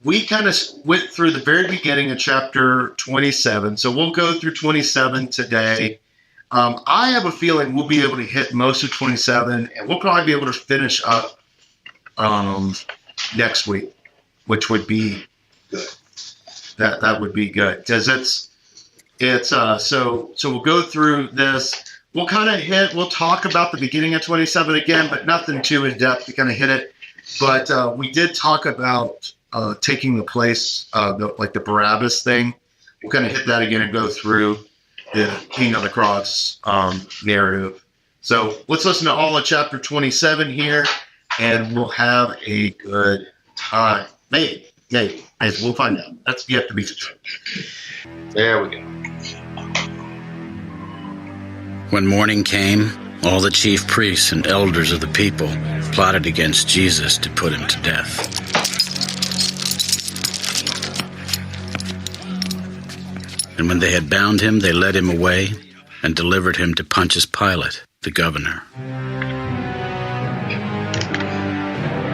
we kind of went through the very beginning of chapter 27. So we'll go through 27 today. I have a feeling we'll be able to hit most of 27, and we'll probably be able to finish up next week, which would be good. That would be good, because so we'll go through this. We'll we'll talk about the beginning of 27 again, but nothing too in depth to kind of hit it. But we did talk about taking the place, the Barabbas thing. We'll kind of hit that again and go through the King of the Cross narrative. So let's listen to all of chapter 27 here, and we'll have a good time. Maybe. We'll find out. That's yet to be determined. There we go. When morning came, all the chief priests and elders of the people plotted against Jesus to put him to death. And when they had bound him, they led him away and delivered him to Pontius Pilate, the governor.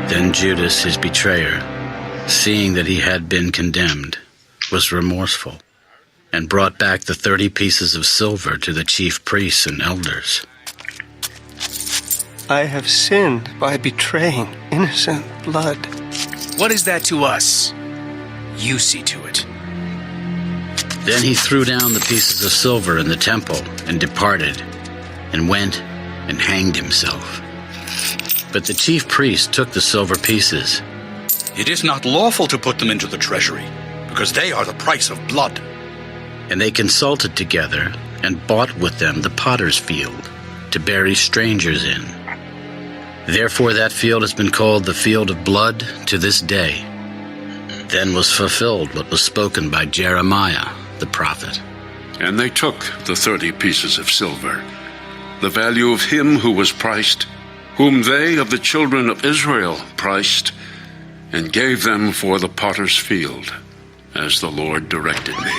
Then Judas, his betrayer, seeing that he had been condemned, was remorseful, and brought back the 30 pieces of silver to the chief priests and elders. I have sinned by betraying innocent blood. What is that to us? You see to it. Then he threw down the pieces of silver in the temple and departed, and went and hanged himself. But the chief priests took the silver pieces. It is not lawful to put them into the treasury, because they are the price of blood. And they consulted together and bought with them the potter's field to bury strangers in. Therefore that field has been called the field of blood to this day. Then was fulfilled what was spoken by Jeremiah the prophet. And they took the 30 pieces of silver, the value of him who was priced, whom they of the children of Israel priced, and gave them for the potter's field, as the Lord directed me.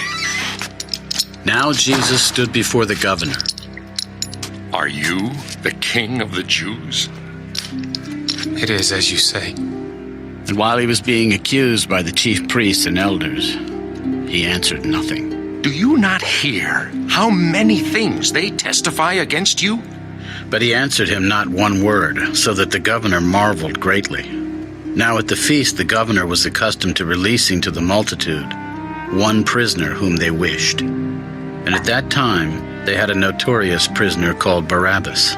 Now Jesus stood before the governor. Are you the king of the Jews? It is as you say. And while he was being accused by the chief priests and elders, he answered nothing. Do you not hear how many things they testify against you? But he answered him not one word, so that the governor marveled greatly. Now at the feast the governor was accustomed to releasing to the multitude one prisoner whom they wished. And at that time they had a notorious prisoner called Barabbas.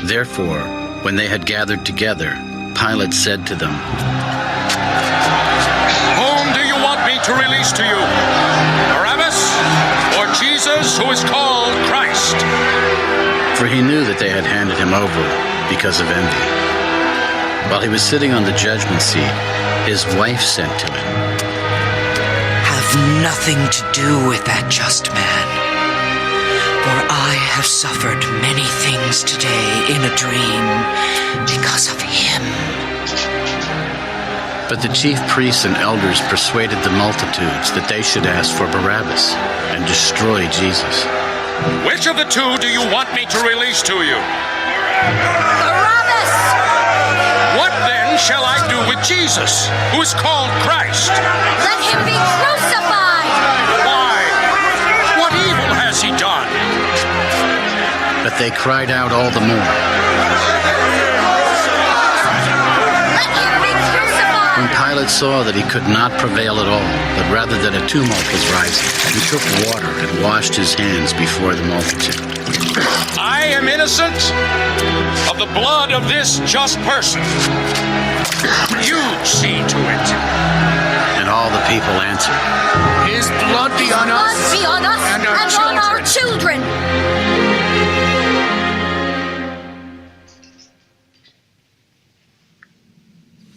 Therefore, when they had gathered together, Pilate said to them, Whom do you want me to release to you? Barabbas or Jesus, who is called Christ? For he knew that they had handed him over because of envy. While he was sitting on the judgment seat, his wife said to him, Have nothing to do with that just man, for I have suffered many things today in a dream because of him. But the chief priests and elders persuaded the multitudes that they should ask for Barabbas and destroy Jesus. Which of the two do you want me to release to you? Barabbas! What then shall I do with Jesus, who is called Christ? Let him be crucified! Why? What evil has he done? But they cried out all the more. Let him be crucified! When Pilate saw that he could not prevail at all, but rather that a tumult was rising, he took water and washed his hands before the multitude. I am innocent of the blood of this just person. You see to it. And all the people answered, His blood be on us, Blood be on us and on our children!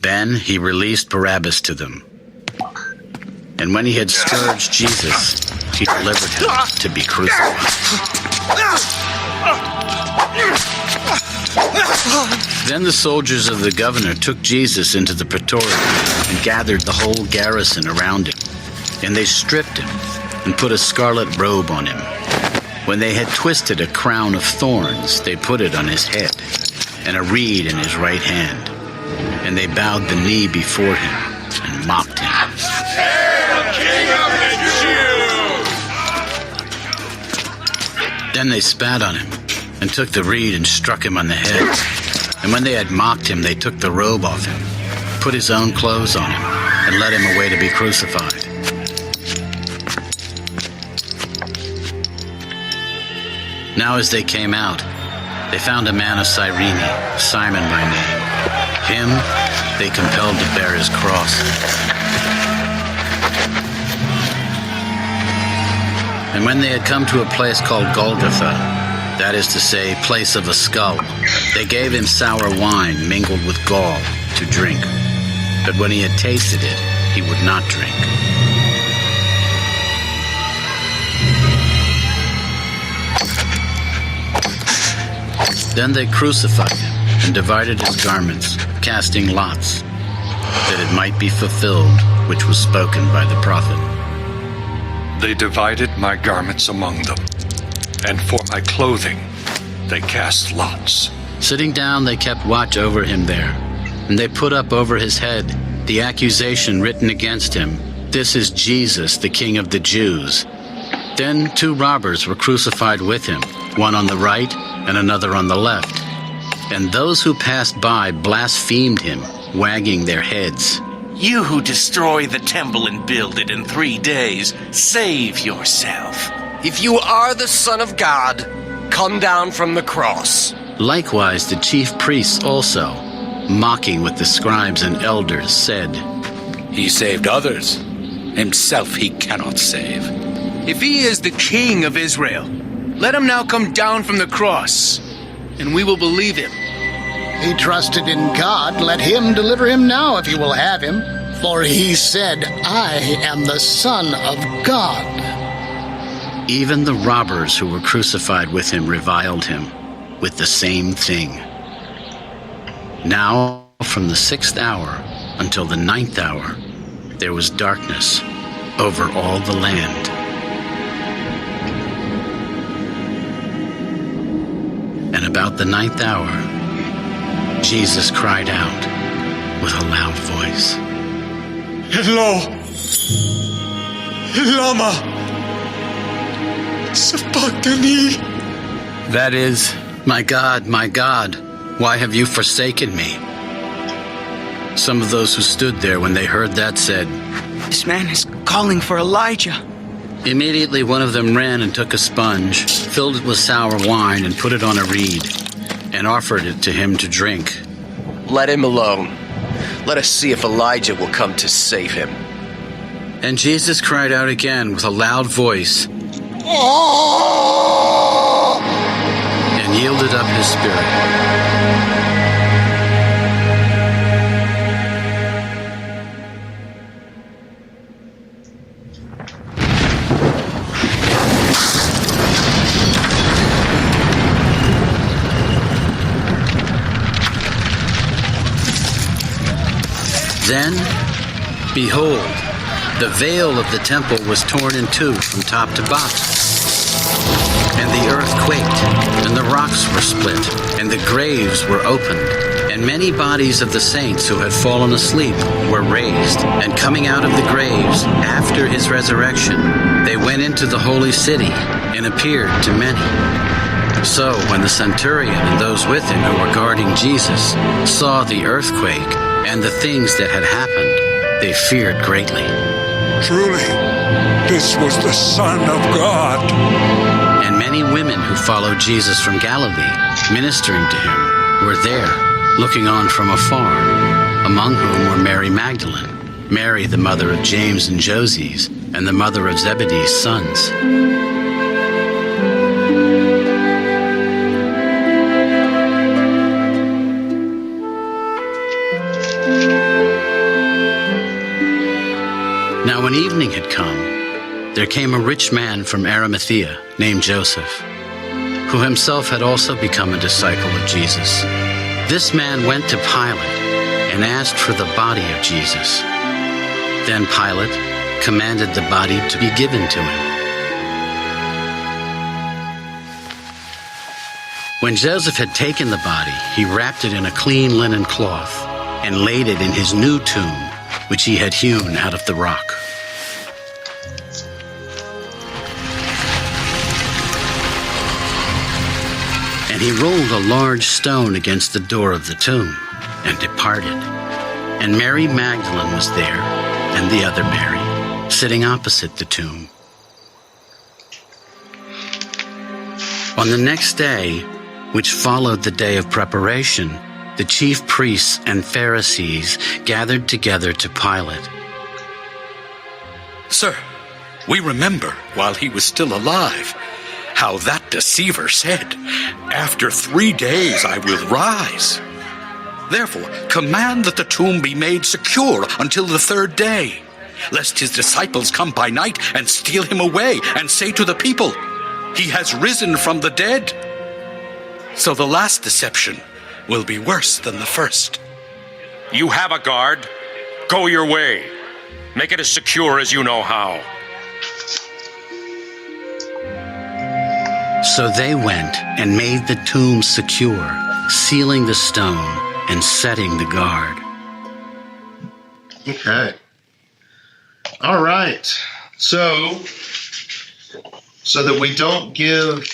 Then he released Barabbas to them. And when he had scourged Jesus, he delivered him to be crucified. Then the soldiers of the governor took Jesus into the praetorium and gathered the whole garrison around him. And they stripped him and put a scarlet robe on him. When they had twisted a crown of thorns, they put it on his head, and a reed in his right hand. And they bowed the knee before him and mocked him. King of the Jews! Then they spat on him and took the reed and struck him on the head. And when they had mocked him, they took the robe off him, put his own clothes on him, and led him away to be crucified. Now as they came out, they found a man of Cyrene, Simon by name. Him they compelled to bear his cross. And when they had come to a place called Golgotha, that is to say, place of a skull, they gave him sour wine mingled with gall to drink. But when he had tasted it, he would not drink. Then they crucified him and divided his garments, casting lots, that it might be fulfilled which was spoken by the prophet. They divided my garments among them, and for my clothing they cast lots. Sitting down, they kept watch over him there, and they put up over his head the accusation written against him, "This is Jesus, the King of the Jews." Then 2 robbers were crucified with him, one on the right and another on the left. And those who passed by blasphemed him, wagging their heads. You who destroy the temple and build it in 3 days, save yourself. If you are the Son of God, come down from the cross. Likewise the chief priests also, mocking with the scribes and elders, said, He saved others. Himself he cannot save. If he is the King of Israel, let him now come down from the cross, and we will believe him. He trusted in God. Let him deliver him now if he will have him. For he said, I am the Son of God. Even the robbers who were crucified with him reviled him with the same thing. Now, from the 6th hour until the 9th hour, there was darkness over all the land. And about the 9th hour, Jesus cried out with a loud voice, Hello, Lama Sabachthani. that is, my God, why have you forsaken me? Some of those who stood there when they heard that said, This man is calling for Elijah. Immediately one of them ran and took a sponge, filled it with sour wine, and put it on a reed, and offered it to him to drink. Let him alone. Let us see if Elijah will come to save him. And Jesus cried out again with a loud voice, and yielded up his spirit. Then, behold, the veil of the temple was torn in two from top to bottom. And the earth quaked, and the rocks were split, and the graves were opened. And many bodies of the saints who had fallen asleep were raised. And coming out of the graves after his resurrection, they went into the holy city and appeared to many. So when the centurion and those with him who were guarding Jesus saw the earthquake and the things that had happened, they feared greatly. Truly, this was the Son of God. And many women who followed Jesus from Galilee, ministering to him, were there, looking on from afar, among whom were Mary Magdalene, Mary the mother of James and Joses, and the mother of Zebedee's sons. Now when evening had come, there came a rich man from Arimathea named Joseph, who himself had also become a disciple of Jesus. This man went to Pilate and asked for the body of Jesus. Then Pilate commanded the body to be given to him. When Joseph had taken the body, he wrapped it in a clean linen cloth and laid it in his new tomb, which he had hewn out of the rock. And he rolled a large stone against the door of the tomb and departed. And Mary Magdalene was there, and the other Mary, sitting opposite the tomb. On the next day, which followed the day of preparation, the chief priests and Pharisees gathered together to Pilate. Sir, we remember while he was still alive how that deceiver said, "After 3 days I will rise." Therefore, command that the tomb be made secure until the 3rd day, lest his disciples come by night and steal him away and say to the people, "He has risen from the dead." So the last deception will be worse than the first. You have a guard. Go your way. Make it as secure as you know how. So they went and made the tomb secure, sealing the stone and setting the guard. Okay. All right. So that we don't give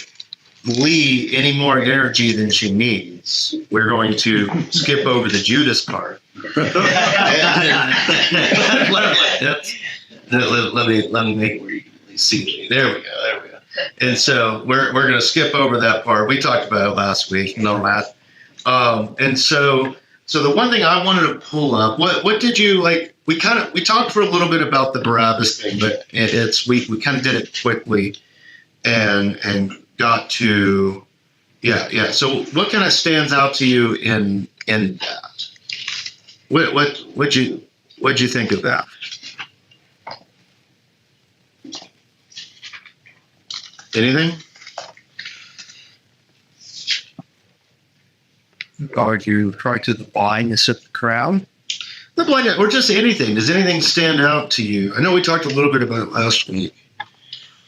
Lee any more energy than she needs, we're going to skip over the Judas part. let me make see. There we go. And so we're going to skip over that part. We talked about it last week. No math. And so the one thing I wanted to pull up, what did you like? We talked for a little bit about the Barabbas thing, but we kind of did it quickly, and got to yeah. So what kind of stands out to you in that? What'd you think of that? Anything? Argue referring to the blindness of the crowd? The blindness, or just anything. Does anything stand out to you? I know we talked a little bit about it last week.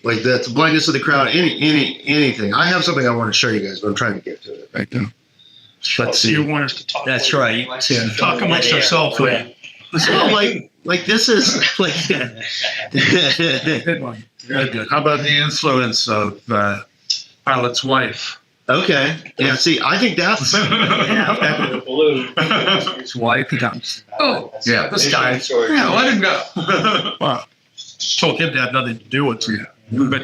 Like that, the blindness of the crowd, anything. I have something I want to show you guys, but I'm trying to get to it right now. Let's see. You want us to talk? That's right. Talk amongst ourselves. So like this is like Good one. Very good. How about the influence of Pilate's wife? Okay. Yeah. See, I think that's His wife. He comes. Oh, yeah. This guy. Yeah, let him go. Well, told him to have nothing to do with it. But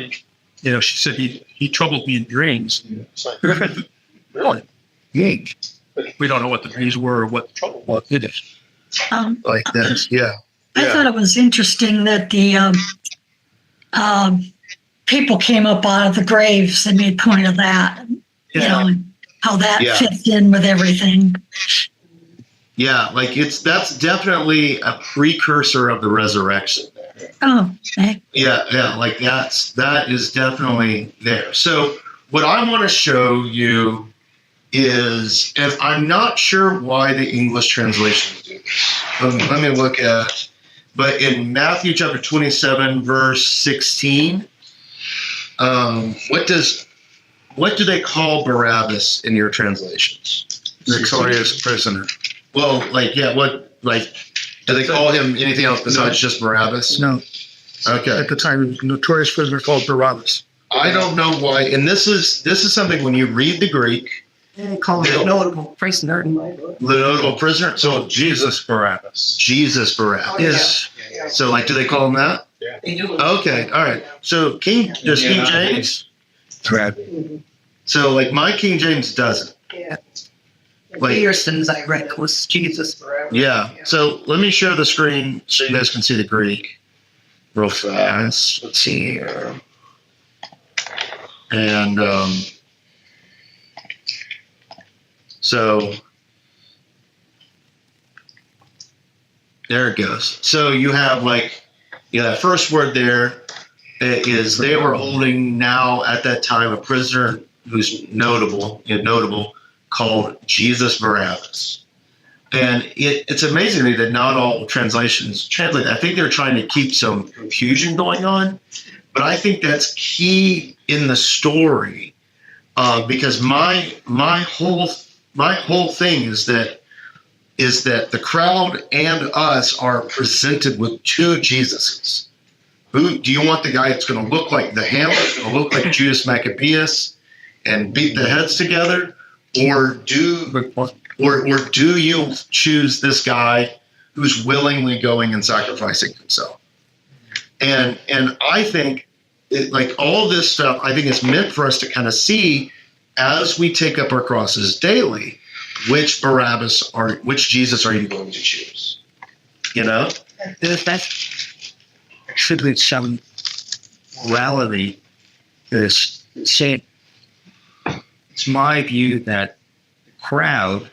she said he troubled me in dreams. Really? Yeah. We don't know what the dreams were or what the trouble was. It is. like this. Yeah. I thought it was interesting that the people came up out of the graves and made point of that. And how that fits in with everything. Yeah, like that's definitely a precursor of the resurrection. Oh, okay. Yeah, like that is definitely there. So what I want to show you is, and I'm not sure why the English translations do this. Let me look at, but in Matthew chapter 27, verse 16, what do they call Barabbas in your translations? Victorious prisoner. Well, do they call him anything else besides just Barabbas? No. Okay. At the time, he was a notorious prisoner called Barabbas. I don't know why, and this is something when you read the Greek. They call him notable prisoner. The notable prisoner. So Jesus Barabbas. Jesus Barabbas. Yeah. So do they call him that? Yeah. They do. Okay. All right. So King James. Correct. So my King James doesn't. Yeah. Pearson's, I read, was Jesus Barabbas. Yeah. So let me share the screen so you guys can see the Greek real fast. Let's see here. And so there it goes. So you have that first word there is they were holding now at that time a prisoner who's notable called Jesus Barabbas. And it's amazing to me that not all translations translate. I think they're trying to keep some confusion going on, but I think that's key in the story because my whole thing is that is that the crowd and us are presented with two Jesuses. Who do you want? The guy that's going to look like the Hamlet, or look like Judas Maccabeus, and beat the heads together, or do you choose this guy who's willingly going and sacrificing himself? And I think like all this stuff, I think is meant for us to kind of see as we take up our crosses daily, which Jesus are you going to choose? You know, That's simply some morality is saying, it's my view that the crowd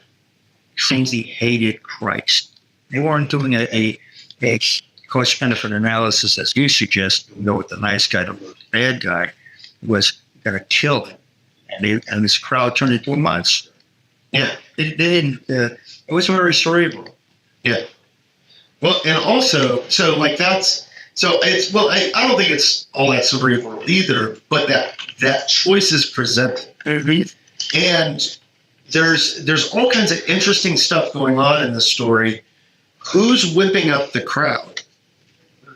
simply hated Christ. They weren't doing a cost-benefit analysis as you suggest, what the nice guy to the bad guy was going to kill him. And this crowd turned into a monster. Yeah. They didn't, it was very cerebral. Yeah. Well, and also, so like that's, so it's, well, I don't think it's all that cerebral either, but that choice is presented. And there's all kinds of interesting stuff going on in the story. Who's whipping up the crowd?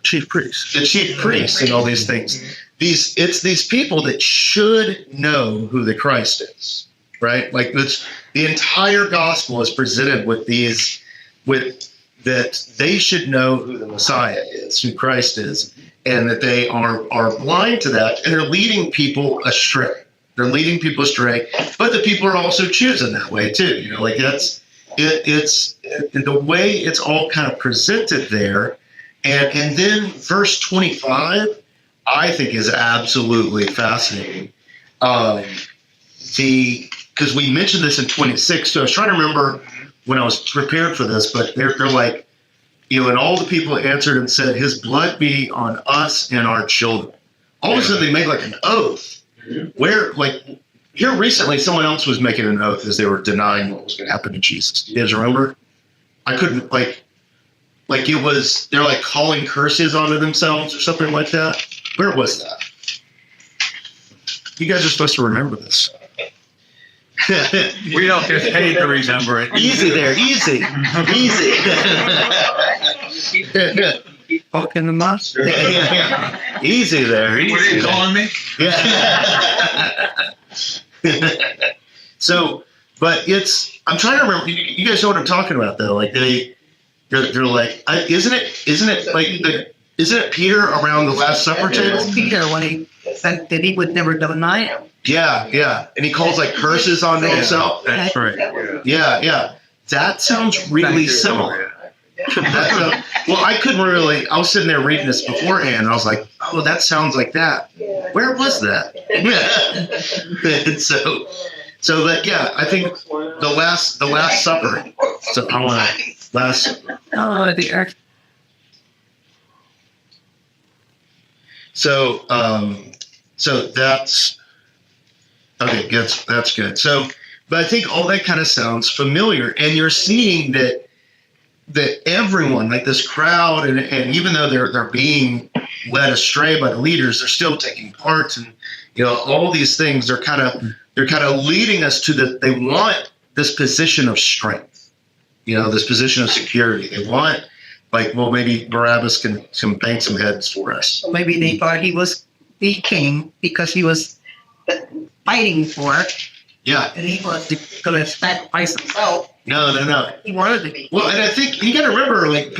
Chief priests. The chief priests and all these things. It's these people that should know who the Christ is, right? Like the entire gospel is presented with that they should know who the Messiah is, who Christ is, and that they are blind to that, and they're leading people astray. They're leading people astray, but the people are also choosing that way too. You know, like it's the way it's all kind of presented there, and then verse 25, I think is absolutely fascinating. Because we mentioned this in 26, so I was trying to remember when I was prepared for this, but they're like, you know, and all the people answered and said, "His blood be on us and our children." All of a sudden, they make like an oath. Where, like, here recently, someone else was making an oath as they were denying what was going to happen to Jesus. You guys remember? I couldn't, like it was, they're like calling curses onto themselves or something like that. Where was that? You guys are supposed to remember this. We don't get paid to remember it. Easy there, easy. Poking the mouth. Easy there. Easy. What are you calling me? Yeah. So, but I'm trying to remember. You guys know what I'm talking about, though. Like they're like, isn't it Peter around the Last Supper table? Peter when he said that he would never deny him. Yeah, and he calls like curses on himself. That's right. Yeah. That sounds really similar. Well, I couldn't really. I was sitting there reading this beforehand, and I was like, "Oh, that sounds like that." Where was that? And so that I think the last supper. So I want last. Oh, the earth. So that's okay. Good. That's good. So, but I think all that kind of sounds familiar, and you're seeing that everyone, like this crowd, and even though they're being led astray by the leaders, they're still taking part, and you know all these things. They're kind of leading us to they want this position of strength, you know, this position of security. They want, like, well, maybe Barabbas can bang some heads for us. Maybe they thought he was the king because he was fighting for it. Yeah. And he was going to sacrifice himself. No. He wanted to be. Well, and I think you got to remember, like,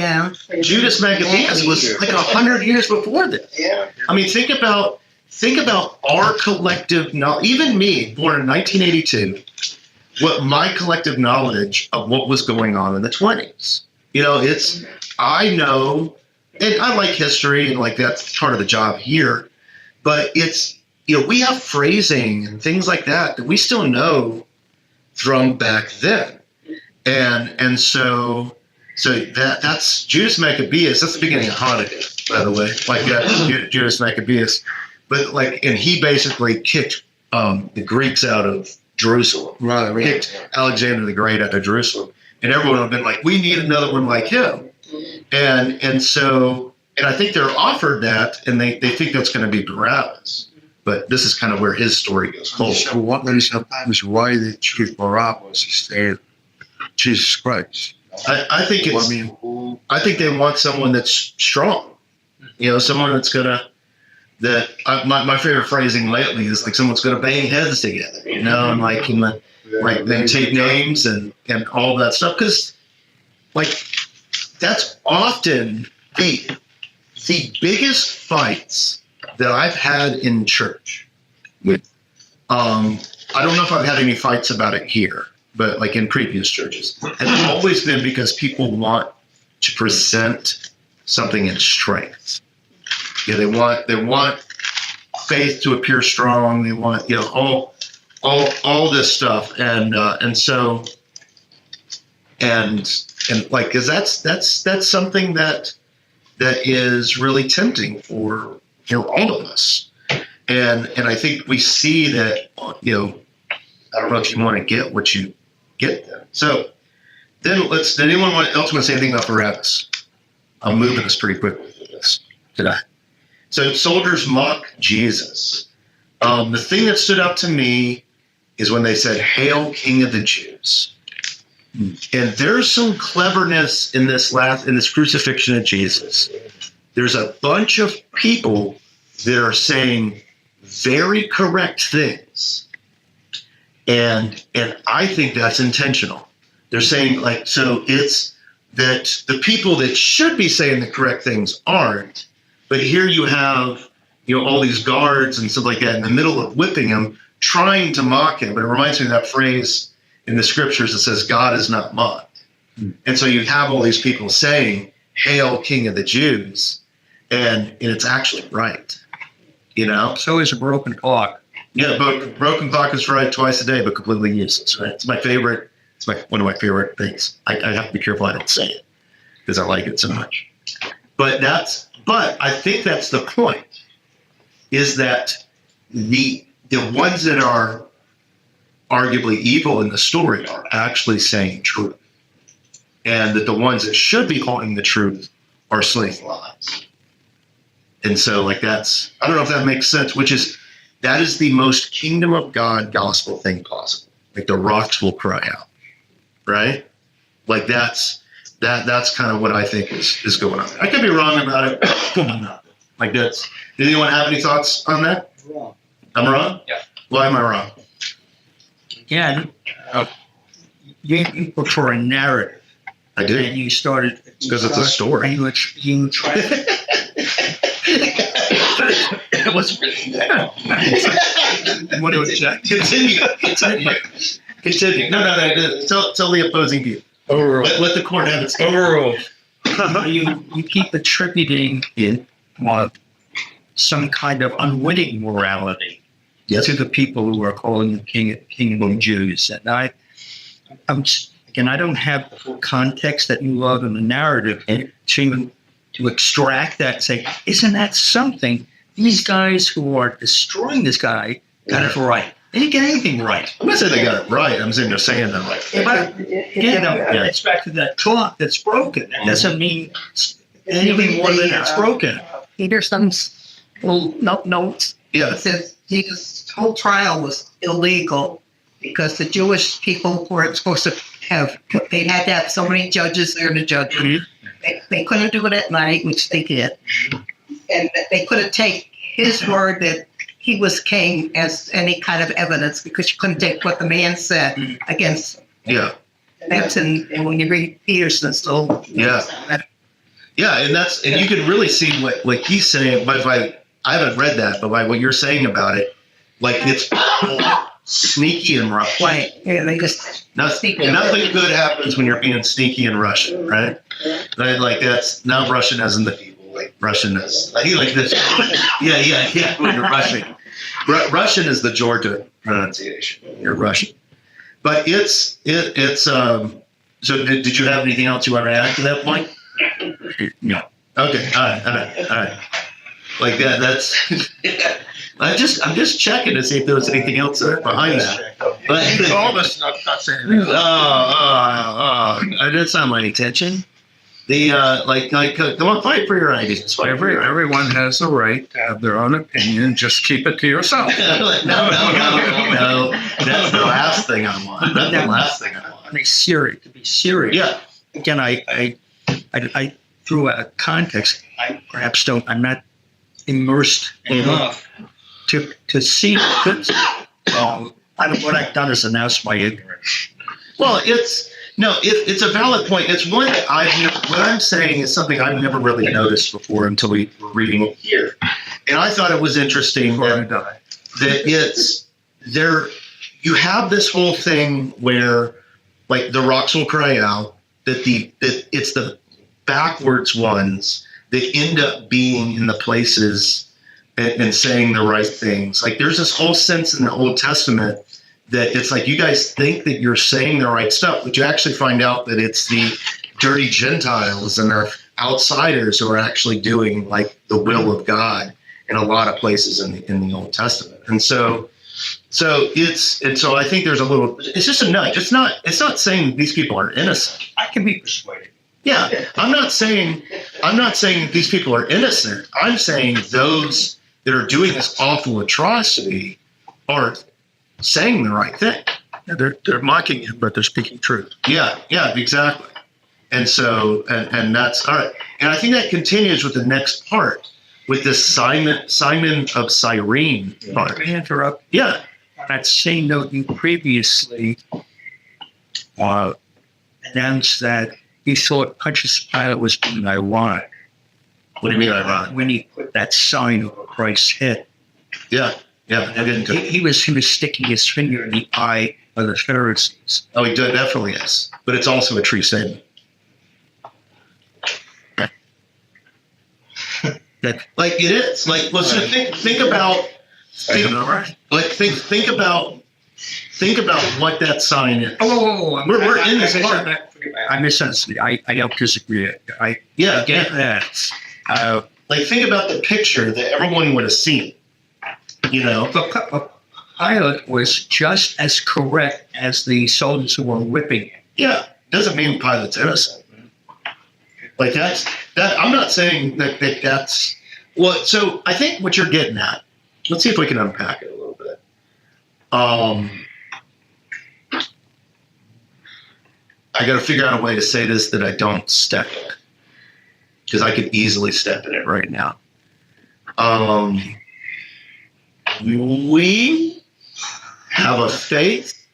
Judas Maccabeus was like 100 years before this. Yeah. I mean, think about our collective knowledge. Even me, born in 1982, what my collective knowledge of what was going on in the 20s. You know, I know, and I like history, and like that's part of the job here. But it's, you know, we have phrasing and things like that we still know from back then. And so that's Judas Maccabeus. That's the beginning of Hanukkah, by the way. Like Judas Maccabeus, but like, and he basically kicked the Greeks out of Jerusalem. Right, kicked Alexander the Great out of Jerusalem, and everyone would have been like, "We need another one like him." And so I think they're offered that, and they think that's going to be Barabbas. But this is kind of where his story goes cold. So sometimes why they choose Barabbas instead of Jesus Christ? I think it's. I think they want someone that's strong. Someone that's gonna. My favorite phrasing lately is like someone's gonna bang heads together. And like they take names and all that stuff because, like, that's often the biggest fights that I've had in church. I don't know if I've had any fights about it here, but like in previous churches, has always been because people want to present something in strength. They want faith to appear strong. They want all this stuff, and like, because that's something that is really tempting for all of us. And I think we see that, I don't know if you want to get what you get there. So then did anyone else want to say anything about Barabbas? I'm moving this pretty quickly through this today. So soldiers mock Jesus. The thing that stood out to me is when they said, "Hail, King of the Jews." And there's some cleverness in this crucifixion of Jesus. There's a bunch of people that are saying very correct things. And I think that's intentional. They're saying, like, so it's that the people that should be saying the correct things aren't. But here you have, all these guards and stuff like that in the middle of whipping him, trying to mock him. But it reminds me of that phrase in the scriptures that says, God is not mocked. And so you have all these people saying, "Hail, King of the Jews." And it's actually right. So is a broken clock. Yeah, but broken clock is right twice a day, but completely useless. Right? It's my favorite. It's one of my favorite things. I have to be careful I don't say it because I like it so much. But I think that's the point. Is that the ones that are arguably evil in the story are actually saying truth, and that the ones that should be calling the truth are saying lies. And so, like, I don't know if that makes sense, that is the most kingdom of God gospel thing possible. Like, the rocks will cry out, right? Like, that's kind of what I think is going on. I could be wrong about it. Like, did anyone have any thoughts on that? Wrong. I'm wrong? Yeah. Why am I wrong? Yeah. You look for a narrative. I did. And you started because it's a story. You tried. It was what do you say? Continue. No. Tell the opposing view. Overruled. Let the court have its overruled. You keep attributing some kind of unwitting morality to the people who are calling the king of the Jews. And I don't have the full context that you love in the narrative to extract that and say, isn't that something? These guys who are destroying this guy got it right. They didn't get anything right. I'm not saying they got it right. I'm saying they're saying them right. It's back to that clock that's broken. That doesn't mean anything more than it's broken. Peterson's little notes. Yeah. It says Jesus' whole trial was illegal because the Jewish people weren't supposed to they had to have so many judges there to judge them. They couldn't do it at night, which they did. And they couldn't take his word that he was king as any kind of evidence because you couldn't take what the man said against him. Yeah. That's when you read Peterson. So yeah, and you can really see what he's saying. But I haven't read that, but by what you're saying about it, like, it's sneaky and rough. Right. Yeah, they just nothing good happens when you're being sneaky and Russian, right? Like, that's not Russian as in the people. Like, Russian is like this. Yeah. When you're Russian, Russian is the Georgia pronunciation. You're Russian, but it's. So did you have anything else you want to add to that point? No. Okay. All right. Like that. That's. I'm just checking to see if there was anything else behind that. But all this not saying. I didn't sound my intention. Come on, fight for your ideas. Everyone has the right to have their own opinion. Just keep it to yourself. No. That's the last thing I want. That's the last thing I want. To be serious. Yeah. again, I through a context, I'm not immersed enough to see this. What I've done is announce my ignorance. Well, it's a valid point. It's one that what I'm saying is something I've never really noticed before until we were reading it here. And I thought it was interesting that it's there. You have this whole thing where, like, the rocks will cry out, that it's the backwards ones that end up being in the places and saying the right things. Like, there's this whole sense in the Old Testament that it's like, you guys think that you're saying the right stuff, but you actually find out that it's the dirty Gentiles and they're outsiders who are actually doing, like, the will of God in a lot of places in the Old Testament. And so I think there's it's just a nudge. It's not saying these people are innocent. I can be persuaded. Yeah. I'm not saying these people are innocent. I'm saying those that are doing this awful atrocity are saying the right thing. They're mocking him, but they're speaking truth. Yeah, exactly. And so, and that's all right. And I think that continues with the next part, with this Simon of Cyrene part. Let me interrupt. Yeah. That same note, you previously announced that he thought Pontius Pilate was being ironic. What do you mean ironic? When he put that sign over Christ's head. Yeah. I didn't. He was sticking his finger in the eye of the Pharisees. Oh, he definitely is. But it's also a true statement. Like, it is. Like, let's just think about what that sign is. We're in this part. I misunderstood. I don't disagree. I get that. Like, think about the picture that everyone would have seen. You know, but Pilate was just as correct as the soldiers who were whipping him. Yeah, doesn't mean Pilate's innocent. Like, that. I'm not saying that's. Well, so I think what you're getting at. Let's see if we can unpack it a little bit. I got to figure out a way to say this that I don't step in, because I could easily step in it right now. We have a faith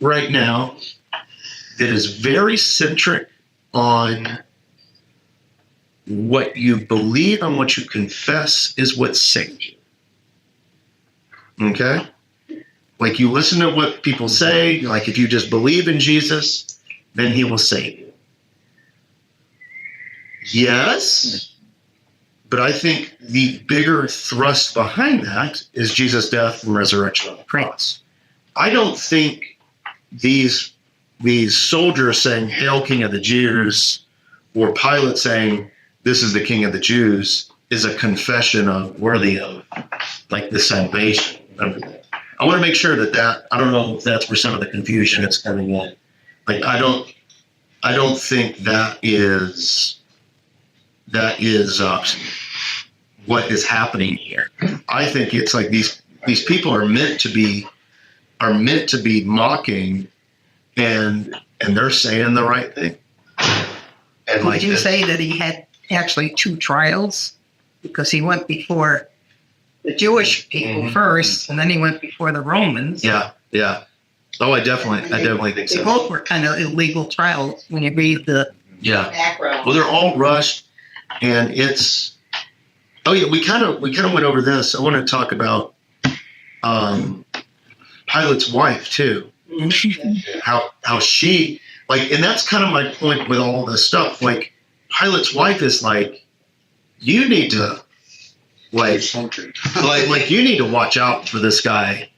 right now that is very centric on what you believe and what you confess is what saves you. Okay? Like, you listen to what people say, like, if you just believe in Jesus, then he will save you. Yes, but I think the bigger thrust behind that is Jesus' death and resurrection on the cross. I don't think these soldiers saying, "Hail, King of the Jews," or Pilate saying, "This is the King of the Jews," is a confession of worthy of, like, the salvation. I want to make sure that I don't know if that's where some of the confusion is coming in. Like, I don't think that is what is happening here. I think it's like these people are meant to be mocking, and they're saying the right thing. And would you say that he had actually two trials, because he went before the Jewish people first, and then he went before the Romans? Yeah. Oh, I definitely think so. They both were kind of illegal trials when you read the background. Well, they're all rushed, and it's. Oh yeah, we kind of went over this. I want to talk about Pilate's wife too. How she, like, and that's kind of my point with all this stuff. Like, Pilate's wife is like, you need to, like you need to watch out for this guy.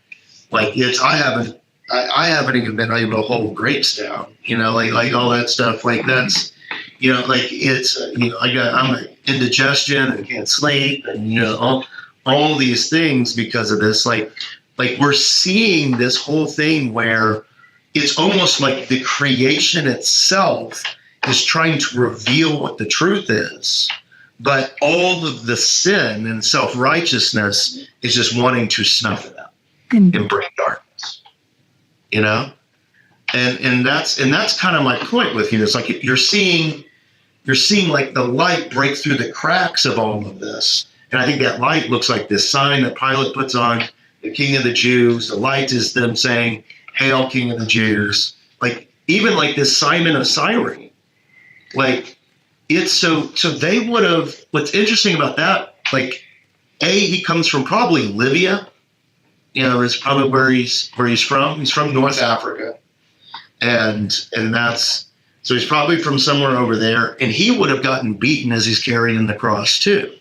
Like, I haven't even been able to hold grapes down. You know, like all that stuff. Like, that's, you know, like, it's, you know, I'm indigestion and can't sleep, and, you know, all these things because of this. Like we're seeing this whole thing where it's almost like the creation itself is trying to reveal what the truth is, but all of the sin and self-righteousness is just wanting to snuff it out and bring darkness. You know, And that's kind of my point with you. It's like you're seeing like the light break through the cracks of all of this. And I think that light looks like this sign that Pilate puts on, the King of the Jews. The light is them saying, "Hail, King of the Jews." Like, even like this Simon of Cyrene. Like, it's so they would have, what's interesting about that, like, he comes from probably Libya. Is probably where he's from. He's from North Africa. And that's, so he's probably from somewhere over there. And he would have gotten beaten as he's carrying the cross too.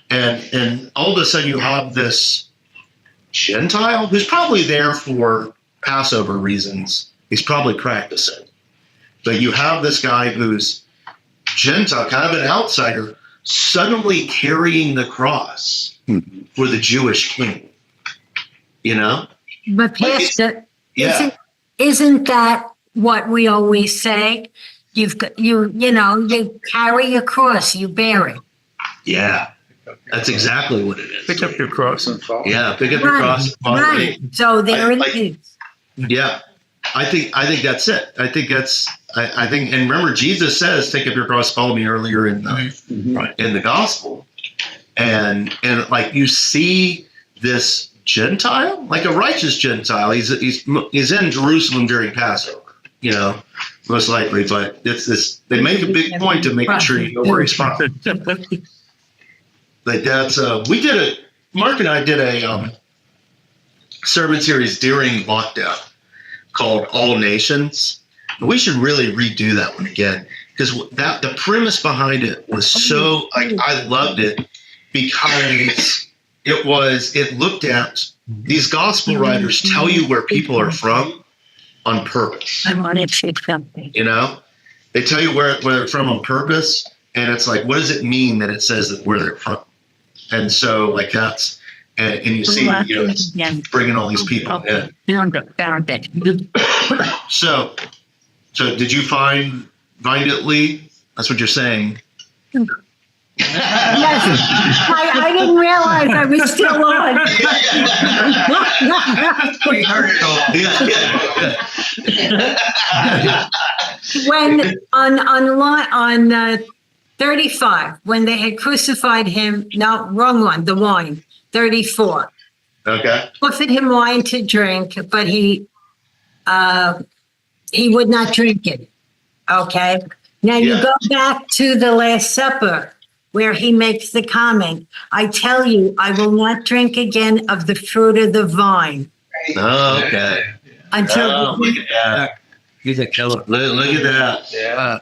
And all of a sudden you have this Gentile who's probably there for Passover reasons. He's probably practicing. But you have this guy who's Gentile, kind of an outsider, suddenly carrying the cross for the Jewish king. But Pastor, Yeah. isn't that what we always say? You carry a cross, you bear it. Yeah. That's exactly what it is. Pick up your cross and follow. Yeah, pick up your cross and follow Right. me. So there it is. Yeah. I think that's it. I think, and remember, Jesus says, "Take up your cross, follow me," earlier in the gospel. And like, you see this Gentile, like a righteous Gentile. He's in Jerusalem during Passover, most likely. But it's this. They make a big point to make sure you know where he's from. Like, that's Mark and I did a sermon series during lockdown called All Nations. We should really redo that one again, because the premise behind it was so, I loved it, because it looked at, these gospel writers tell you where people are from on purpose. I want to say something. They tell you where they're from on purpose, and it's like, what does it mean that it says that where they're from? And so, like, that's, and you see, it's bringing all these people in. So did you find it, Lee? That's what you're saying. Yes, I didn't realize I was still on. We heard it all. When on 35, when they had crucified him, no, wrong one, the wine, 34. Okay. Offered him wine to drink, but he would not drink it. Okay. Now you go back to the Last Supper, where he makes the comment, "I tell you, I will not drink again of the fruit of the vine." Oh, okay. Until look at that. He's a killer. Look at that. Yeah.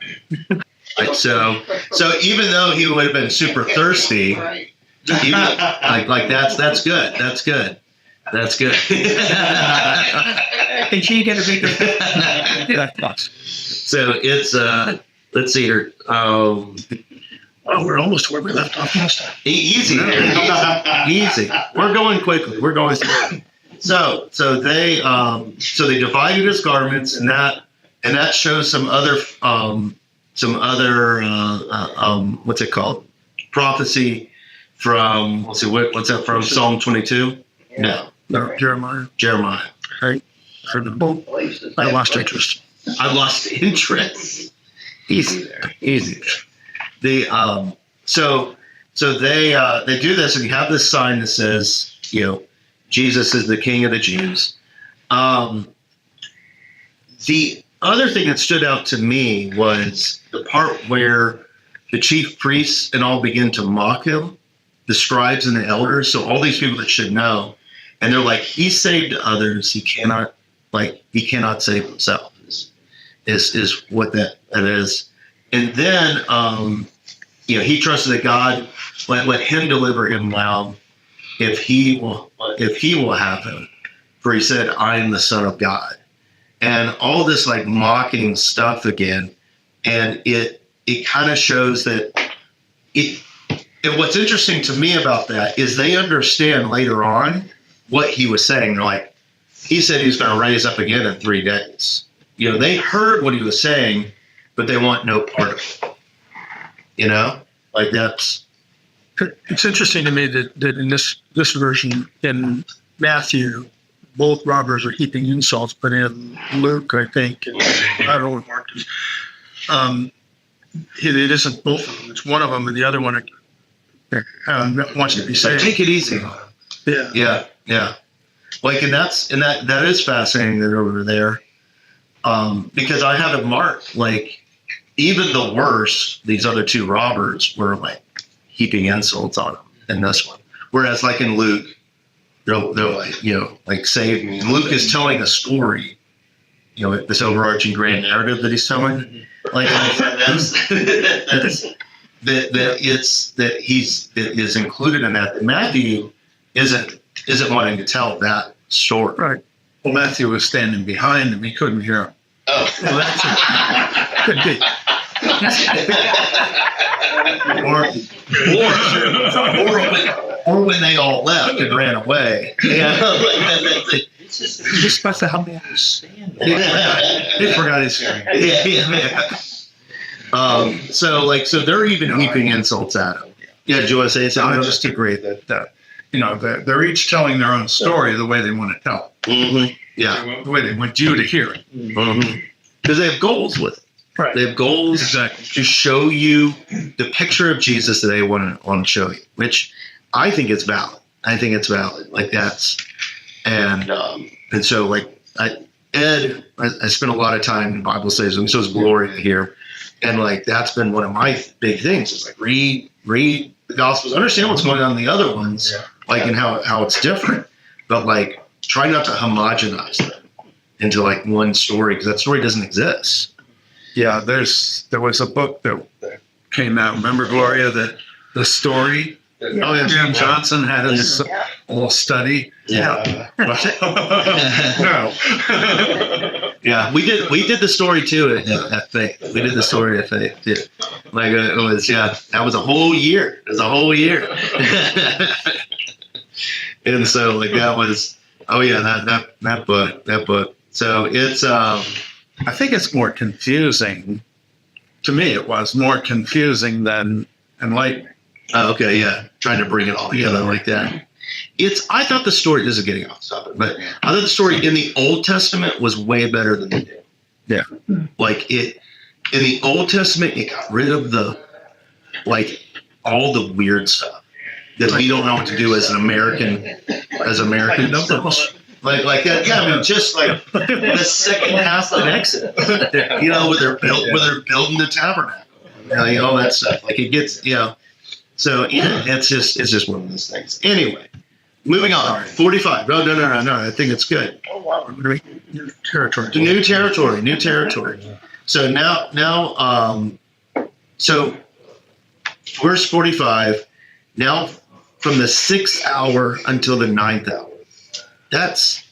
Like, so even though he would have been super thirsty, even, like that's good. That's good. That's good. And she get a bigger. So it's let's see here. We're almost where we left off last time. Easy. Easy. We're going quickly. We're going slowly. So they divided his garments, and that shows some other what's it called? Prophecy from, let's see, what's that from? Psalm 22? No. Jeremiah. Right. For the boat. I lost interest. Easy there. Easy. So they do this, and you have this sign that says, Jesus is the King of the Jews. The other thing that stood out to me was the part where the chief priests and all begin to mock him, the scribes and the elders. So all these people that should know, and they're like, he saved others. He cannot save himself. Is what that is. And then, he trusted that God let him deliver him now, if he will have him. For he said, "I am the Son of God." And all this like mocking stuff again, and it kind of shows that and what's interesting to me about that is they understand later on what he was saying. They're like, he said he's going to raise up again in 3 days. They heard what he was saying, but they want no part of it. Like that's. It's interesting to me that in this version in Matthew, both robbers are heaping insults, but in Luke, I think, I don't know, Marcus, it isn't both of them. It's one of them, and the other one wants to be saved. Take it easy. Yeah. Yeah. Like, and that is fascinating that over there. Because I had to mark, like, even the worst, these other two robbers were like heaping insults on him in this one. Whereas like in Luke, they're like, like save me. And Luke is telling a story, this overarching grand narrative that he's telling. Like that is included in that. Matthew isn't wanting to tell that story. Right. Well, Matthew was standing behind him. He couldn't hear him. Oh. Well, that's it. Could be. or when they all left and ran away. You're just supposed to help me understand. He forgot his. So they're even heaping insults at him. Yeah, do you want to say something? I just agree that they're each telling their own story the way they want to tell it. Mm-hmm. Yeah, the way they want you to hear it. Because they have goals with it. Right. They have goals to show you the picture of Jesus that they want to show you, which I think is valid. Like that's, and so like I spent a lot of time in Bible studies, and so is Gloria here, and like that's been one of my big things. Is like read the Gospels, understand what's going on in the other ones, like and how it's different, but like try not to homogenize them into like one story because that story doesn't exist. Yeah, there was a book that came out. Remember, Gloria, the story? Oh, yeah. Jim Johnson had his little study. Yeah. No. Yeah, we did the story too at Faith. We did the story at Faith too. Like it was, that was a whole year. It was a whole year. And so like that was, that book. So it's I think it's more confusing. To me, it was more confusing than enlightening. Oh, okay, yeah. Trying to bring it all together like that. I thought the story, this is getting off topic, but I thought the story in the Old Testament was way better than the New. Yeah. Like in the Old Testament, it got rid of all the weird stuff that we don't know what to do as American nobles. Like that, yeah. I mean, just like the second half of Exodus, where they're building the tabernacle, all that stuff. Like it gets, So it's just one of those things. Anyway, moving on. 45. No. I think it's good. New territory. New territory. So now, so verse 45. Now, from the 6th hour until the 9th hour. That's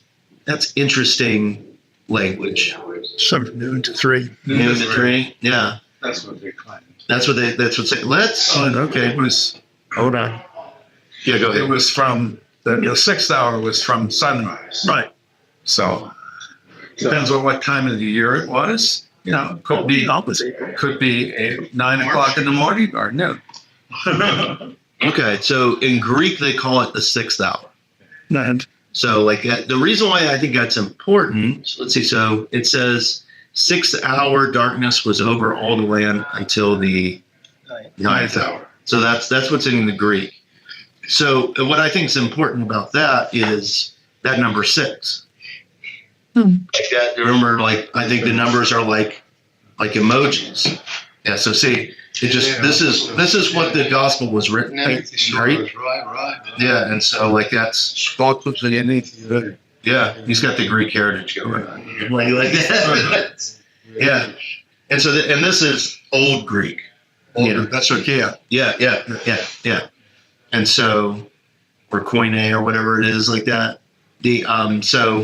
interesting language. Some noon to 3. Noon to 3. Yeah. That's what they claim. That's what they say. Okay. It was. Hold on. Yeah, go ahead. It was from the 6th hour was from sunrise. Right. So depends on what time of the year it was. Could be opposite. Could be 9 o'clock in the morning or noon. Okay. So in Greek they call it the 6th hour. And so like the reason why I think that's important. So let's see. So it says 6th hour darkness was over all the land until the 9th hour. So that's what's in the Greek. So what I think is important about that is that number 6. Like that, remember, like I think the numbers are like emojis. Yeah. So see, this is what the gospel was written in. Right. Yeah. And so like that's yeah. He's got the Greek heritage going on. Like that. Yeah. And so and this is Old Greek. That's okay. Yeah. And so, or Koine or whatever it is like that. The so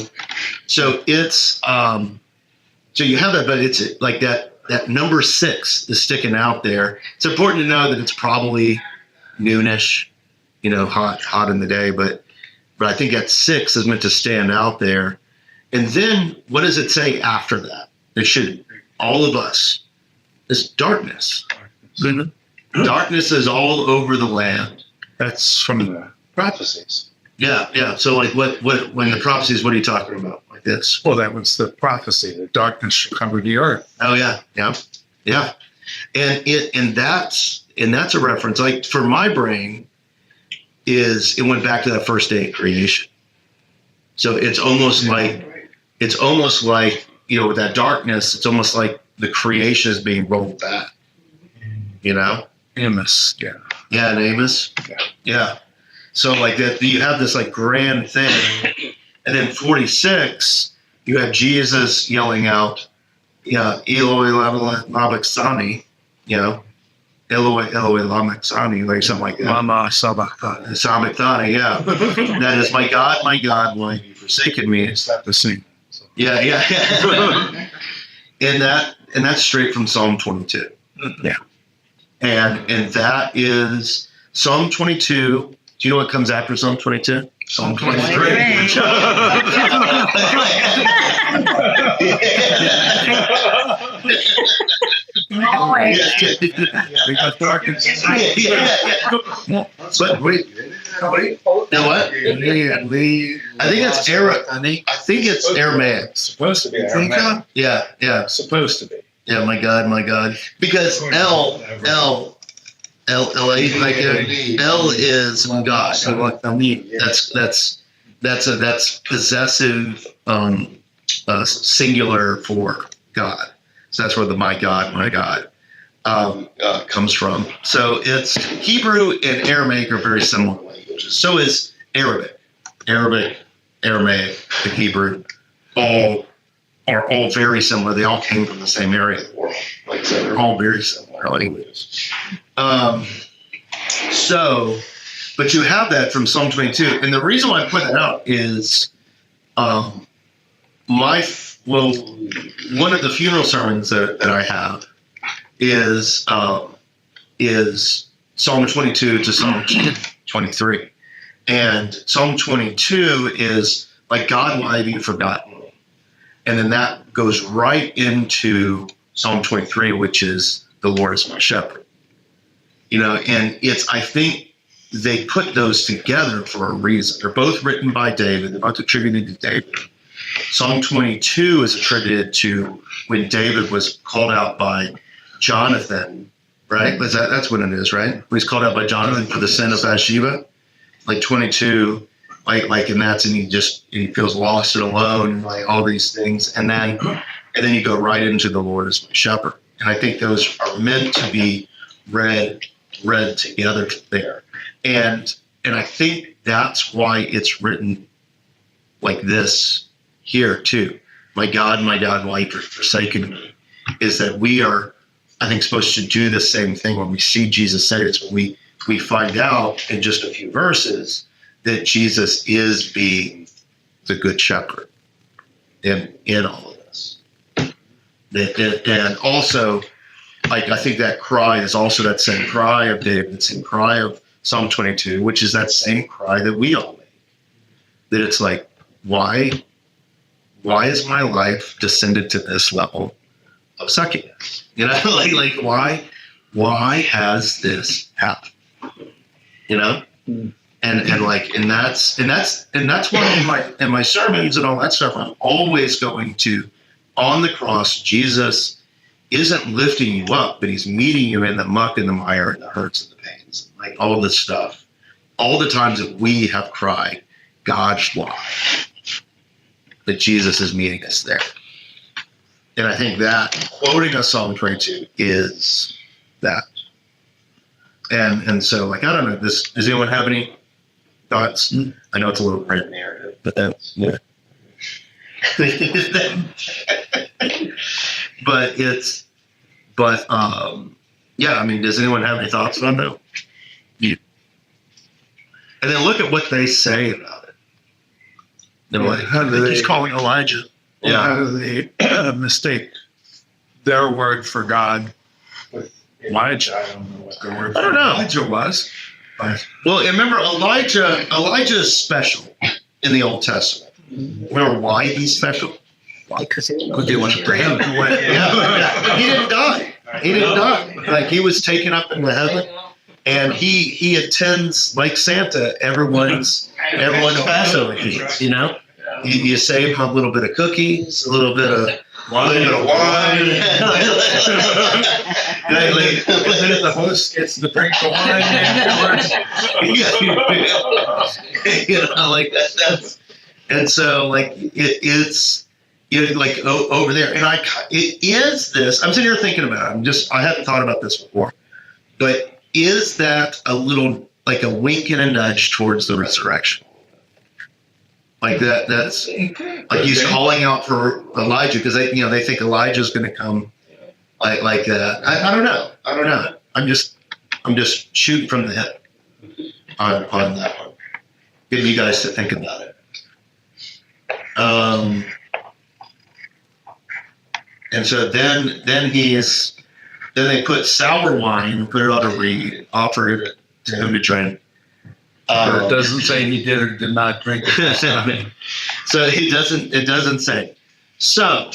it's so you have that, but it's like that number 6 is sticking out there. It's important to know that it's probably noonish, hot in the day, but I think that 6 is meant to stand out there. And then what does it say after that? It should, all of us, this darkness. Darkness is all over the land. That's from the prophecies. Yeah, yeah. So like what when the prophecies, what are you talking about? Like this? Well, that was the prophecy. The darkness shall cover the earth. Oh yeah, yeah, yeah. And that's a reference. Like for my brain, it went back to that first day of creation. So it's almost like with that darkness, it's almost like the creation is being rolled back. Amos. Yeah. Yeah, and Amos. Yeah. So like that, you have this like grand thing, and then 46, you have Jesus yelling out, Eloi lama sabachthani, Eloi lama sabachthani, like something like that. Lama sabachthani. Sabachthani, yeah. That is, my God, why have you forsaken me? It's not the same. Yeah. and that's straight from Psalm 22. Yeah. And that is Psalm 22. Do you know what comes after Psalm 22? Psalm 23. But wait. Now what? I think it's Aramaic. It's supposed to be Aramaic. Yeah. Supposed to be. Yeah, my God. Because L is God. That's possessive singular for God. So that's where the my God comes from. So it's Hebrew and Aramaic are very similar languages. So is Arabic, Aramaic, and Hebrew are all very similar. They all came from the same area of the world. Like I said, they're all very similar languages. But you have that from Psalm 22. And the reason why I put that out is one of the funeral sermons that I have is Psalm 22 to Psalm 23. And Psalm 22 is like, God, why have you forgotten me? And then that goes right into Psalm 23, which is the Lord is my shepherd. And I think they put those together for a reason. They're both written by David. They're both attributed to David. Psalm 22 is attributed to when David was called out by Jonathan, right? That's what it is, right? When he's called out by Jonathan for the sin of Bathsheba. Like 22, like and that's, and he feels lost and alone, and like all these things. And then you go right into the Lord as my shepherd. And I think those are meant to be read together there. And I think that's why it's written like this here too. My God, why have you forsaken me? Is that we are, I think, supposed to do the same thing when we see Jesus say it. So we find out in just a few verses that Jesus is being the good shepherd in all of this. And also, I think that cry is also that same cry of David, that same cry of Psalm 22, which is that same cry that we all make. That it's like, why is my life descended to this level of suckiness? Like why has this happened? And that's why in my sermons and all that stuff, I'm always going to, on the cross, Jesus isn't lifting you up, but he's meeting you in the muck and the mire and the hurts and the pains, like all this stuff. All the times that we have cried, God's why, that Jesus is meeting us there. And I think that quoting a Psalm 22 is that. And so, like, I don't know, does anyone have any thoughts? I know it's a little print narrative, but that's, yeah. Yeah, I mean, does anyone have any thoughts on that? Yeah. And then look at what they say about it. He's calling Elijah. Yeah. How do they mistake their word for God with Elijah? I don't know what their word for Elijah was. Well, remember, Elijah is special in the Old Testament. Remember why he's special? Because they went for him. He didn't die. Like, he was taken up into heaven, and he attends, like Santa, everyone's everyone's Passover feast, you know? You save a little bit of cookies, a little bit of wine. Then the host gets to drink the wine. You know, like that's, and so like it's like over there, and it is this. I'm sitting here thinking about it. I hadn't thought about this before, but is that a little like a wink and a nudge towards the resurrection? Like that's like he's calling out for Elijah because they think Elijah's going to come like that. I don't know. I'm just shooting from the hip on that one. Getting you guys to think about it. And so then they put sour wine and put it on a reed, offer it to him to drink. It doesn't say he did or did not drink it. So it doesn't say. So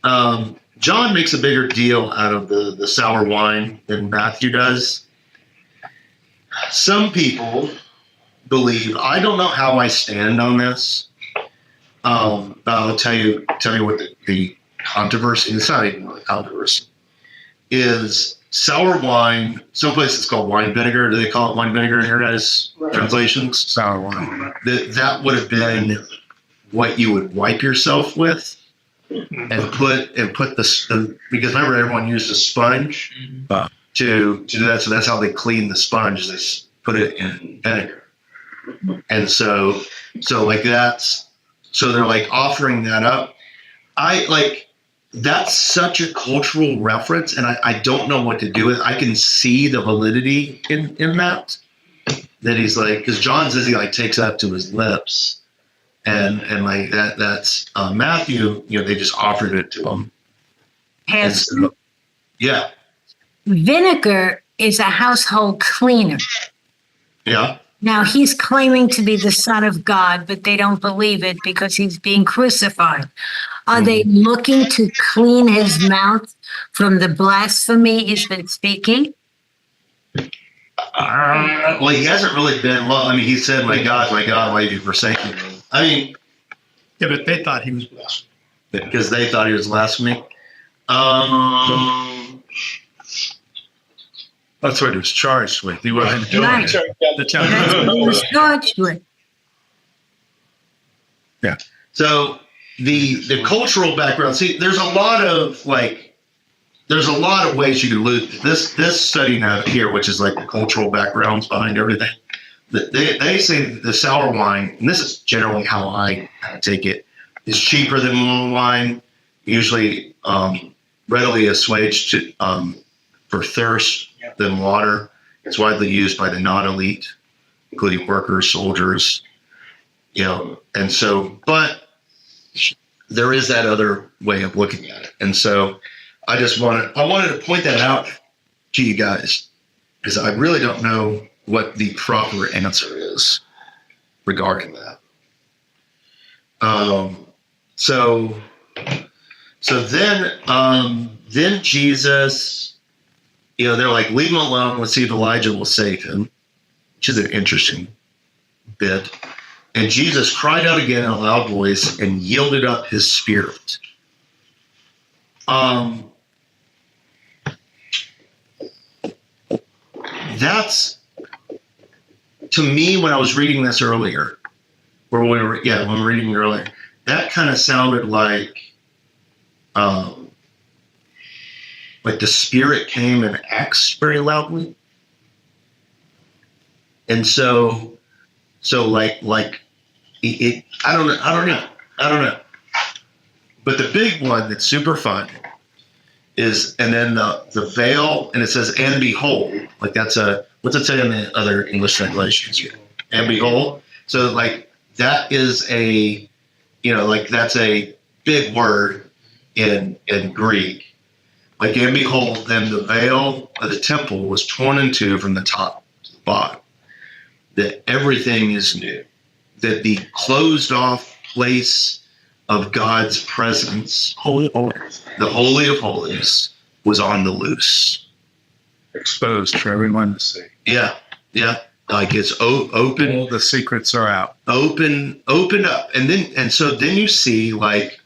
John makes a bigger deal out of the sour wine than Matthew does. Some people believe, I don't know how I stand on this. I'll tell you what the controversy, it's not even really controversy, is sour wine. Some places it's called wine vinegar. Do they call it wine vinegar in your guys' translations? Sour wine. That would have been what you would wipe yourself with and put the because remember everyone used a sponge to do that. So that's how they clean the sponge. They put it in vinegar. And so like so they're like offering that up. That's such a cultural reference, and I don't know what to do with it. I can see the validity in that he's like, because John says he like takes up to his lips, and like that's Matthew, they just offered it to him. Pastor, Yeah. vinegar is a household cleaner. Yeah. Now, he's claiming to be the Son of God, but they don't believe it because he's being crucified. Are they looking to clean his mouth from the blasphemy he's been speaking? Well, he hasn't really been. Well, I mean, he said, my God, why have you forsaken me?" I mean, yeah, but they thought he was blasphemous. Because they thought he was blasphemy. That's what he was charged with. He wasn't doing Right. it. That's what he was charged with. Yeah. So the cultural background. See, there's a lot of ways you can lose this study now here, which is like the cultural backgrounds behind everything. They say that the sour wine, and this is generally how I take it, is cheaper than normal wine, usually readily assuaged for thirst than water. It's widely used by the non-elite, including workers, soldiers, and so, but there is that other way of looking at it. And so I wanted to point that out to you guys, because I really don't know what the proper answer is regarding that. So then Jesus, they're like, leave him alone. Let's see if Elijah will save him, which is an interesting bit. And Jesus cried out again in a loud voice and yielded up his spirit. That's, to me, when I was reading this earlier, or when we were reading it earlier, that kind of sounded like the Spirit came and acts very loudly, and so like it. I don't know. But the big one that's super fun is, and then the veil, and it says, "And behold," like that's what's it say in the other English translations? And behold. So like that is that's a big word in Greek. Like, and behold, then the veil of the temple was torn in two from the top to the bottom. That everything is new. That the closed off place of God's presence, the Holy of Holies, was on the loose. Exposed for everyone to see. Yeah. Like it's open. All the secrets are out. Open up. And so then you see like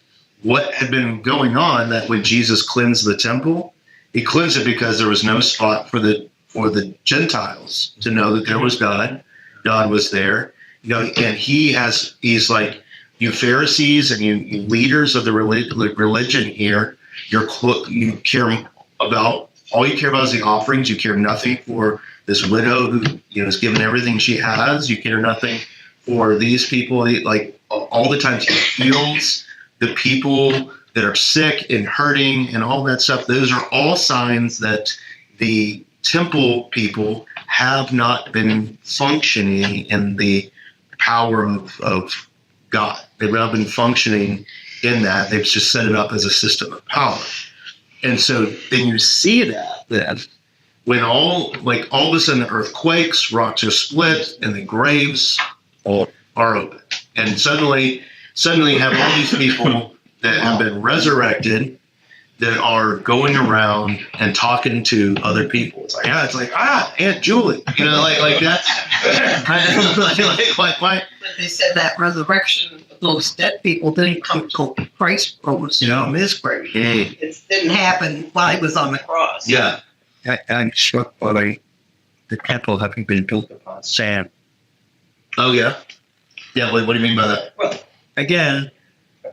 what had been going on, that when Jesus cleansed the temple, he cleansed it because there was no spot for the Gentiles to know that there was God. God was there. And he's like, you Pharisees and you leaders of the religion here, you care about, all you care about is the offerings. You care nothing for this widow who is given everything she has. You care nothing for these people. Like all the time he heals the people that are sick and hurting and all that stuff. Those are all signs that the temple people have not been functioning in the power of God. They've not been functioning in that. They've just set it up as a system of power. And so then you see that when all of a sudden the earth quakes, rocks are split, and the graves are open. And suddenly you have all these people that have been resurrected that are going around and talking to other people. It's like, Aunt Julie, like that. like But they said that resurrection of those dead people didn't come till Christ rose from his grave. It didn't happen while he was on the cross. Yeah. I'm struck by the temple having been built upon sand. Oh, yeah? Yeah, what do you mean by that? Well, again,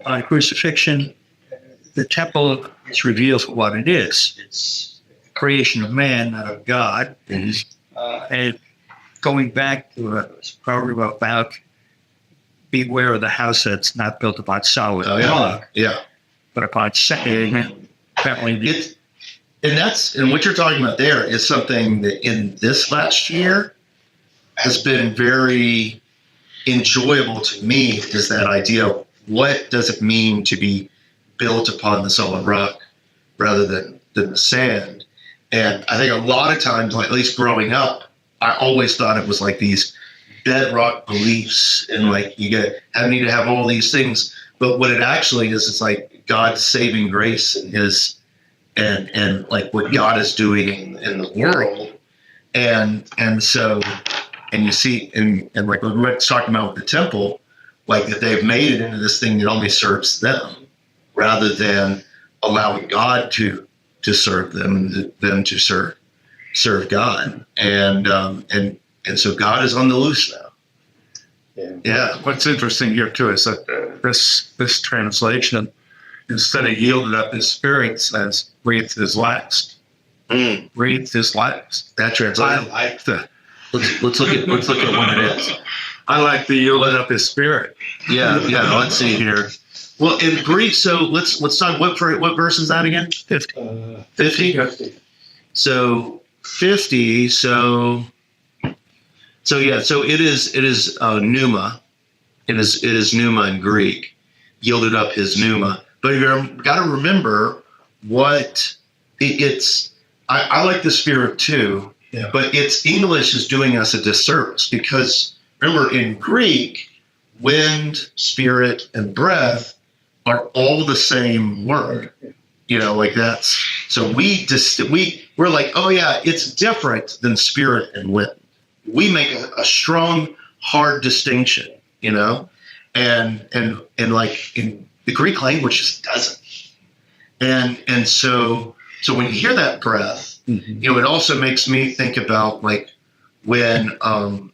on crucifixion, the temple reveals what it is. It's the creation of man, not of God. And going back to probably about beware of the house that's not built upon solid rock, but upon sand. Apparently, and what you're talking about there is something that in this last year has been very enjoyable to me, is that idea of what does it mean to be built upon the solid rock rather than the sand. And I think a lot of times, at least growing up, I always thought it was like these bedrock beliefs and like you need to have all these things. But what it actually is, it's like God's saving grace and his and like what God is doing in the world. And so you see and like what we're talking about with the temple, like that they've made it into this thing that only serves them, rather than allowing God to serve them and them to serve God. And so God is on the loose now. Yeah. What's interesting here too is that this translation, instead of yielded up his spirit, says breathed his last. Breathed his last. That translation. I like that. Let's look at what it is. I like the yielded up his spirit. Yeah. Let's see here. Well, in Greek, so let's talk. What verse is that again? 50. 50. So 50. So yeah. So it is pneuma. It is pneuma in Greek. Yielded up his pneuma. But you've got to remember what it's. I like the spirit too. Yeah. But English is doing us a disservice, because remember in Greek, wind, spirit, and breath are all the same word. Like that's so we're like, oh yeah, it's different than spirit and wind. We make a strong, hard distinction, and like in the Greek language just doesn't. And so when you hear that breath, it also makes me think about like when God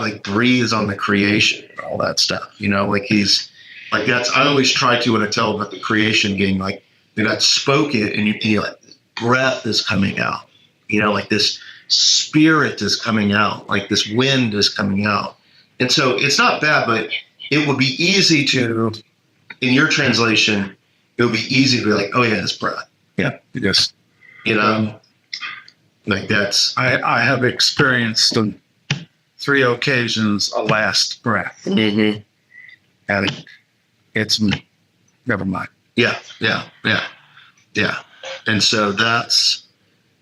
like breathes on the creation and all that stuff, like he's like, that's, I always try to, when I tell about the creation getting like, God spoke it and you like breath is coming out, like this spirit is coming out, like this wind is coming out. And so it's not bad, but it would be easy to, in your translation, it would be easy to be like, oh yeah, it's breath. Yeah. Yes. Like that's, I have experienced on 3 occasions a last breath. Mm-hmm. And it's never mind. Yeah. And so that's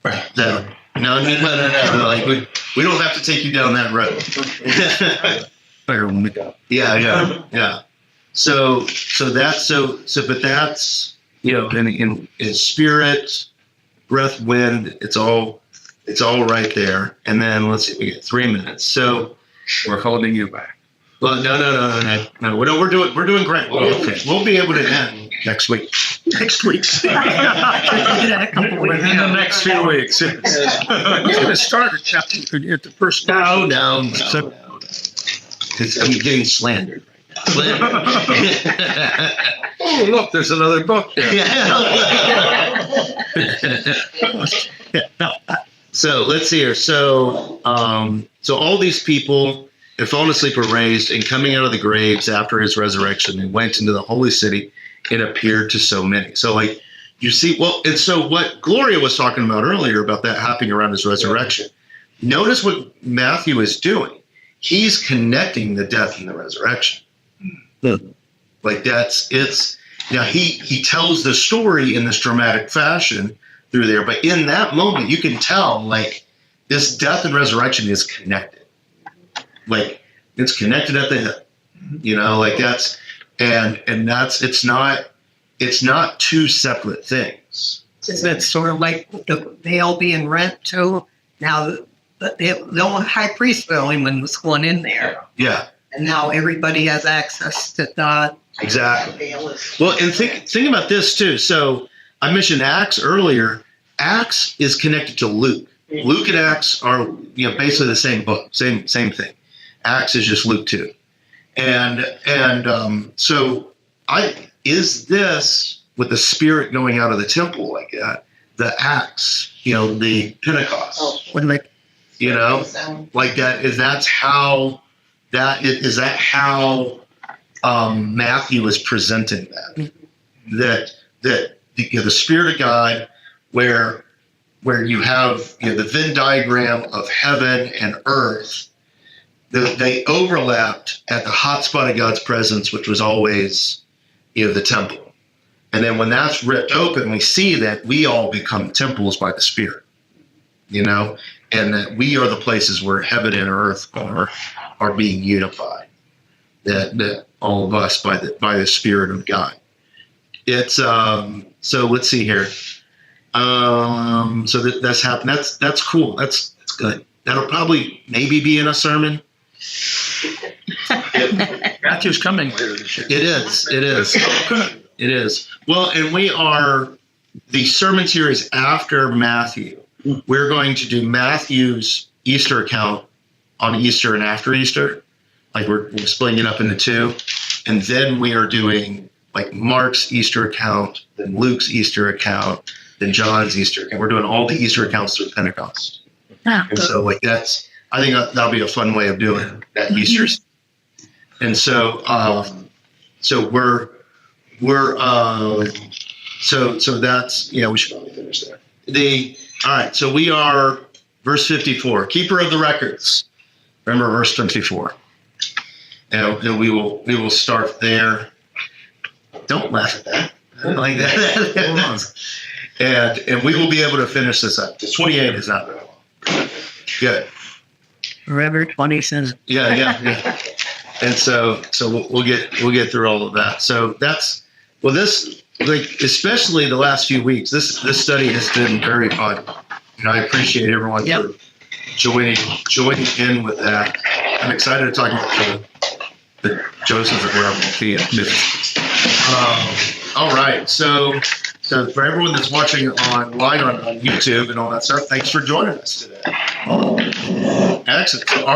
that. No. Like we don't have to take you down that road. Better when we go. Yeah. So but that's in spirit, breath, wind. It's all It's all right there. And then let's see, we get 3 minutes. So We're holding you back. well, no. We're doing great. We'll be able to end next week. Next week. Within the next few weeks. It's going to start at the first. No. Because I'm getting slandered. Oh, look, there's another book there. So let's see here. So all these people had fallen asleep or raised, and coming out of the graves after his resurrection, and went into the holy city and appeared to so many. So like you see, well, and so what Gloria was talking about earlier about that happening around his resurrection. Notice what Matthew is doing. He's connecting the death and the resurrection. Like he tells the story in this dramatic fashion through there, but in that moment you can tell like this death and resurrection is connected. Like it's connected at the hip, like that's and that's it's not two separate things. Isn't it sort of like the veil being rent too? Now the old high priest William was going in there. Yeah. And now everybody has access to God. Exactly. Well, and think about this too. So I mentioned Acts earlier. Acts is connected to Luke. Luke and Acts are basically the same book, same thing. Acts is just Luke 2. And so is this with the Spirit going out of the temple like that, the Acts, the Pentecost, like that is how Matthew is presenting that the Spirit of God, where you have the Venn diagram of heaven and earth, they overlapped at the hot spot of God's presence, which was always the temple. And then when that's ripped open, we see that we all become temples by the Spirit, and that we are the places where heaven and earth are being unified. That all of us by the Spirit of God. It's so let's see here. So that's happened. That's cool. That's good. That'll probably maybe be in a sermon. Matthew's coming later this year. It is. Well, and the sermon series after Matthew. We're going to do Matthew's Easter account on Easter and after Easter. Like we're splitting it up into two. And then we are doing like Mark's Easter account, then Luke's Easter account, then John's Easter account. We're doing all the Easter accounts through Pentecost. And so like I think that'll be a fun way of doing that Easter. And so so that's we should probably finish there. All right, so we are verse 54, keeper of the records. Remember verse 54. And we will start there. Don't laugh at that. Like that. And we will be able to finish this up. 28 is not very long. Good. Forever 20 cents. Yeah. And so we'll get through all of that. So this especially the last few weeks. This study has been very fun. I appreciate everyone for joining in with that. I'm excited to talk about the Joseph and Arimathea. All right, so for everyone that's watching online on YouTube and all that stuff, thanks for joining us today. Excellent. So